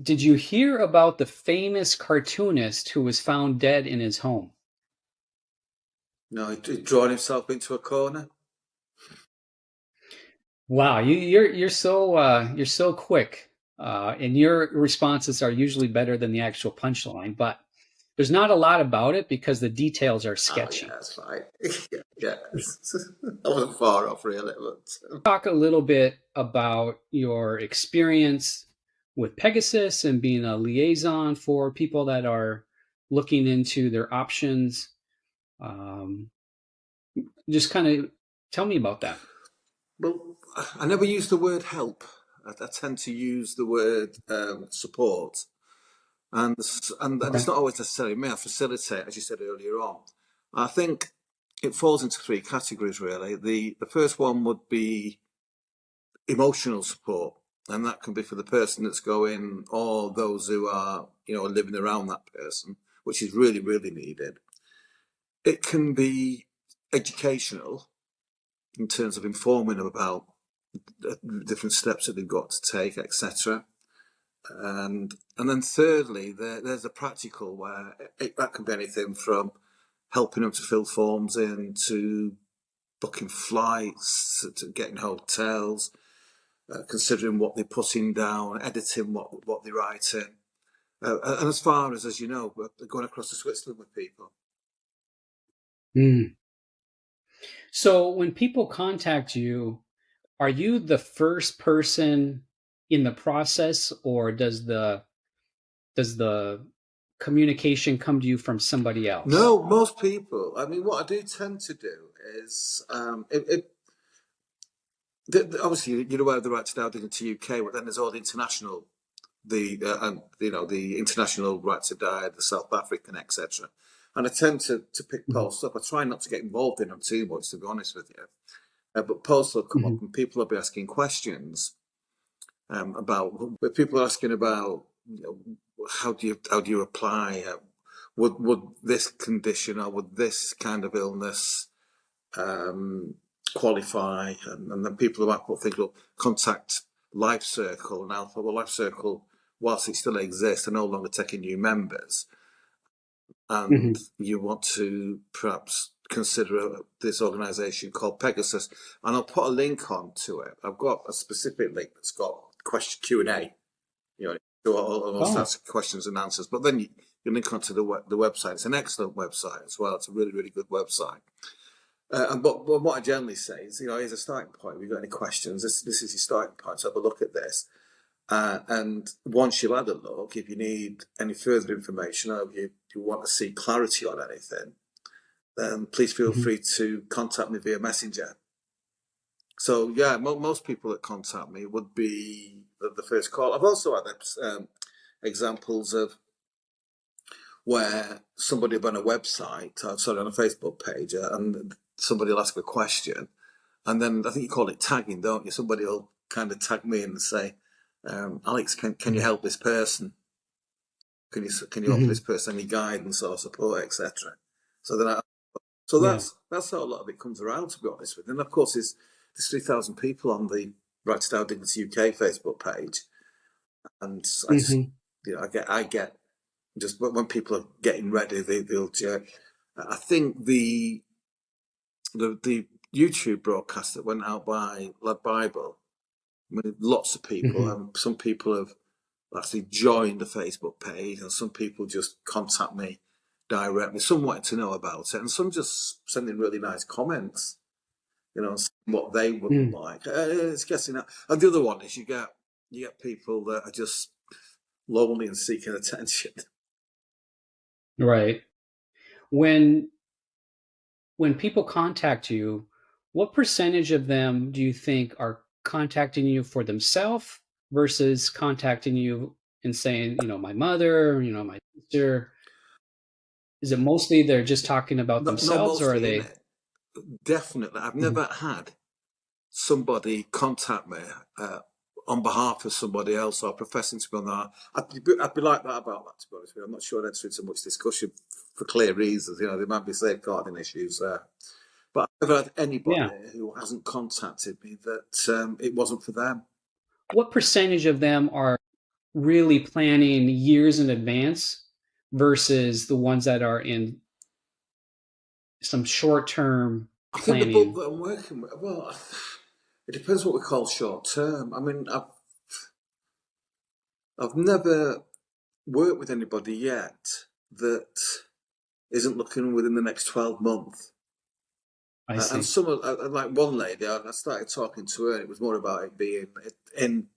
Did you hear about the famous cartoonist who was found dead in his home? No, he'd drawn himself into a corner. Wow, you're so quick, and your responses are usually better than the actual punchline. But there's not a lot about it because the details are Oh yeah, sketchy. that's fine. Yeah, yeah. I wasn't far off really, but Talk a little bit about your experience with Pegasus and being a liaison for people that are looking into their options. Um, just kind of tell me about that. well, I never use the word help. I tend to use the word support, and Okay. it's not always necessarily me. I facilitate, as you said earlier on. I think it falls into three categories really. The first one would be emotional support, and that can be for the person that's going or those who are living around that person, which is really really needed. It can be educational in terms of informing them about different steps that they've got to take, etc. And then thirdly, there's a practical where that can be anything from helping them to fill forms in to booking flights to getting hotels, considering what they're putting down, editing what they're writing. And as far as you know, we're going across to Switzerland with people. Mm. So when people contact you, are you the first person in the process, or does the communication come to you from somebody else? No, most people. I mean, what I do tend to do is, obviously you're aware of the right to die into UK, but then there's all the international, and the international right to die, the South African, etc. And I tend to pick Mhm, posts up. I try not to get involved in them too much, to be honest with you. But posts will come mhm, up, and people will be asking questions about. But people are asking about, how do you apply? Would this condition or would this kind of illness um, qualify? And then people who might put things, will contact Life Circle and Alpha. Well, Life Circle, whilst it still exists, are no longer taking new members, and mhm. you want to perhaps consider this organisation called Pegasus. And I'll put a link on to it. I've got a specific link that's got question Q&A, do all those Oh, types of questions and answers. But then you link onto the website. It's an excellent website as well. It's a really, really good website. But what I generally say is, here's a starting point. If you've got any questions, this is your starting point. So have a look at this. And once you've had a look, if you need any further information or you want to see clarity on anything, then please feel mhm, free to contact me via Messenger. So yeah, most people that contact me would be the first call. I've also had examples of where somebody will on a website, sorry, on a Facebook page, and somebody will ask a question, and then I think you call it tagging, don't you? Somebody will kind of tag me and say, "Alex, can you mhm, help this person? Can you offer this mhm. person any guidance or support, etc." So then, so Yeah. that's how a lot of it comes around, to be honest with you. And of course, there's 3,000 people on the Right to Die Dignity UK Facebook page, and I just, Mhm, I get just when people are getting ready, they'll check. I think the YouTube broadcast that went out by Lad Bible, I mean, lots of people, mhm. some people have actually joined the Facebook page, and some people just contact me directly. Some wanted to know about it, and some just sending really nice comments, what they would Mm. like. It's guessing that. And the other one is you get people that are just lonely and seeking attention. Right. When when people contact you, what percentage of them do you think are contacting you for themselves versus contacting you and saying, my mother, my sister? Is it mostly they're just talking about No, themselves, or are mostly in they? it. Definitely, I've Mhm, never had somebody contact me on behalf of somebody else or professing to be on that. I'd be like that about that, to be honest with you. I'm not sure I'd enter into much discussion for clear reasons. There might be safeguarding issues there. But I've never had anybody yeah. who hasn't contacted me that it wasn't for them. What percentage of them are really planning years in advance versus the ones that are in some short-term I think the book planning? that I'm working with, well, it depends what we call short term. I mean, I've never worked with anybody yet that isn't looking within the next 12 months. I And see. some of, like one lady, I started talking to her, and it was more about it being in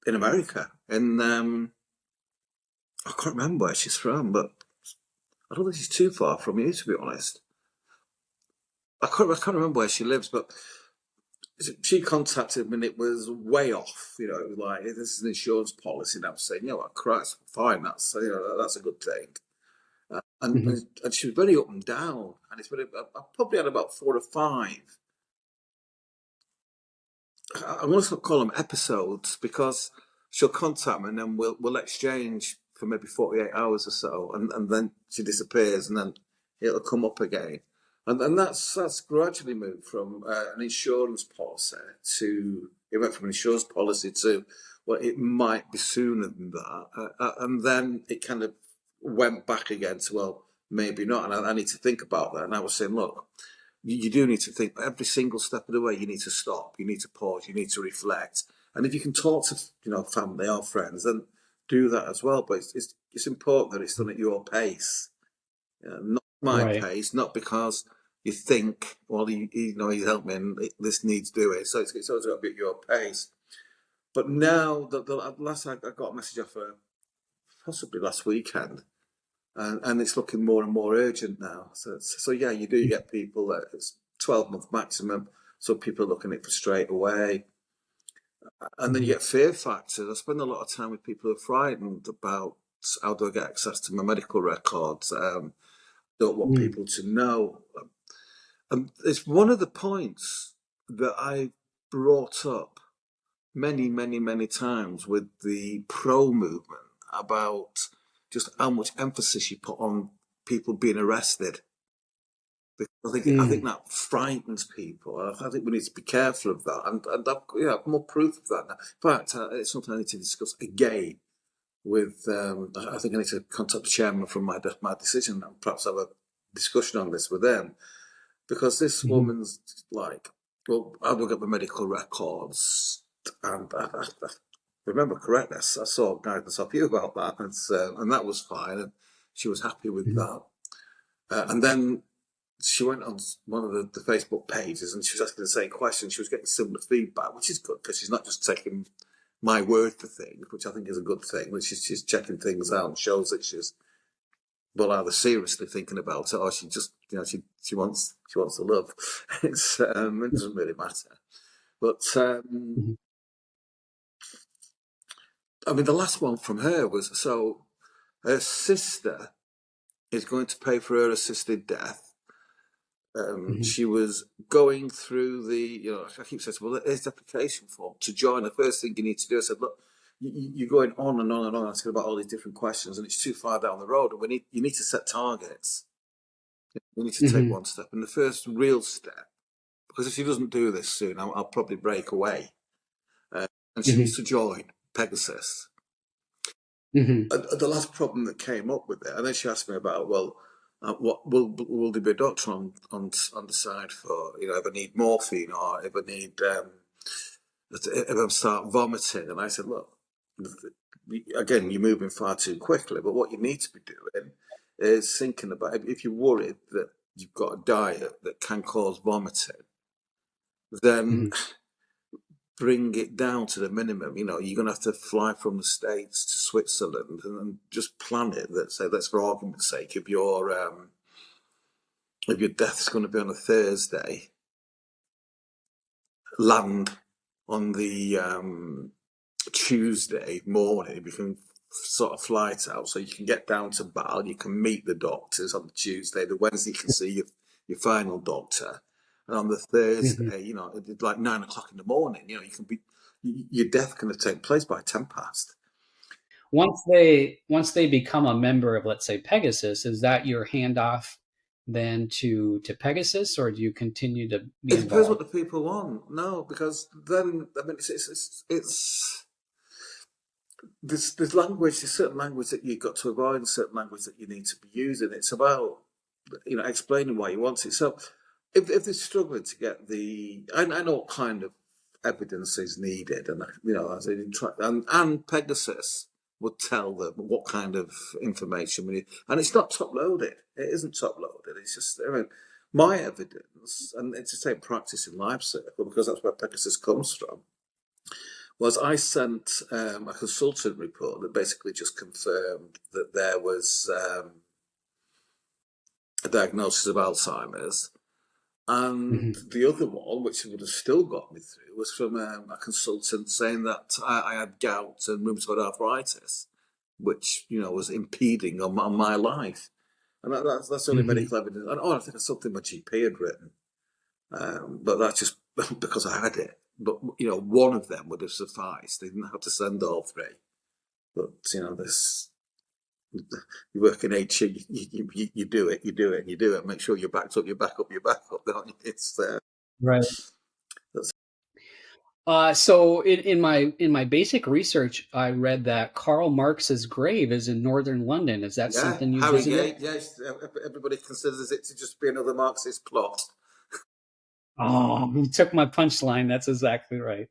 in America. And I can't remember where she's from, but I don't think she's too far from you, to be honest. I can't remember where she lives, but she contacted me and it was way off. You know, it was like, this is an insurance policy. And I was saying, you know what, Christ, fine, that's a good thing. And, Mhm. and and she was very up and down. And it's been, I probably had about 4 or 5. I'm going to call them episodes because she'll contact me and then we'll exchange for maybe 48 hours or so, and then she disappears, and then it'll come up again, and that's gradually moved from an insurance policy to it went from an insurance policy to well, it might be sooner than that, and then it kind of went back again to well, maybe not, and I need to think about that. And I was saying, look, you do need to think every single step of the way. You need to stop. You need to pause. You need to reflect. And if you can talk to family or friends, then do that as well. But it's important that it's done at your pace, not my Right. pace. Not because you think, well, he's helped me and this needs doing. So it's always got to be at your pace. But now the last I got a message off her possibly last weekend, and it's looking more and more urgent now. So yeah, you do get people that it's 12-month maximum. So people are looking at it for straight away, and then you Mhm. get fear factors. I spend a lot of time with people who are frightened about how do I get access to my medical records. Don't want Mm. people to know, and it's one of the points that I brought up many, many, many times with the pro movement about just how much emphasis you put on people being arrested. I think Mm. that frightens people. I think we need to be careful of that, and I've more proof of that now. In fact, it's something I need to discuss again with. I think I need to contact the chairman from my decision and perhaps have a discussion on this with them because this Mhm. woman's like, well, I will get the medical records, and I remember correctly, I saw guidance off you about that, and that was fine, and she was happy with Mhm. that. And then she went on one of the Facebook pages and she was asking the same question. She was getting similar feedback, which is good because she's not just taking my word for things, which I think is a good thing. Which she's checking things out and shows that she's well either seriously thinking about it or she just she wants to love. It doesn't really matter. But Mhm. I mean, the last one from her was so her sister is going to pay for her assisted death. Mhm. She was going through I keep saying, well, there's the application form to join. The first thing you need to do, I said, look, you're going on and on and on asking about all these different questions, and it's too far down the road. And you need to set targets. We need to take Mhm. one step. And the first real step, because if she doesn't do this soon, I'll probably break away. Uh, and she needs Mhm. to join Pegasus. Mhm. The last problem that came up with it, and then she asked me about, well, what will there be a doctor on the side for if I need morphine or if I need if I start vomiting? And I said, look, again, you're moving far too quickly, but what you need to be doing is thinking about if you're worried that you've got a diet that can cause vomiting, then Mhm. bring it down to the minimum. You're going to have to fly from the States to Switzerland and just plan it that say, let's for argument's sake, if your death's going to be on a Thursday, land on the Tuesday morning. You can sort of flight out so you can get down to Bal. You can meet the doctors on the Tuesday. The Wednesday you can see your final doctor, and on the Mhm. Thursday, it's like 9 o'clock in the morning. You can be your death can take place by 10 past. Once they become a member of, let's say, Pegasus, is that your handoff then to Pegasus, or do you continue to be It depends what involved? the people want. No, because then I mean it's there's language, there's certain language that you've got to avoid, and certain language that you need to be using. It's about explaining why you want it. So if they're struggling to get I know what kind of evidence is needed, and as they and Pegasus would tell them what kind of information we need, and it's not top loaded. It isn't top loaded. It's just my evidence, and it's the same practice in Life Circle because that's where Pegasus comes from. Was I sent a consultant report that basically just confirmed that there was a diagnosis of Alzheimer's. And Mhm. the other one, which would have still got me through, was from a consultant saying that I had gout and rheumatoid arthritis, which was impeding on my life. And that's only Mhm. medical evidence. And I think it's something my GP had written, but that's just because I had it. But one of them would have sufficed. They didn't have to send all three. But this you work in HE, you do it, and you do it. Make sure you're backed up, don't you? It's Right. that's So in my basic research, I read that Karl Marx's grave is in northern London. Is that yeah, something you visited? Harrogate. Yes, everybody considers it to just be another Marxist plot. Oh, you took my punchline. That's exactly right.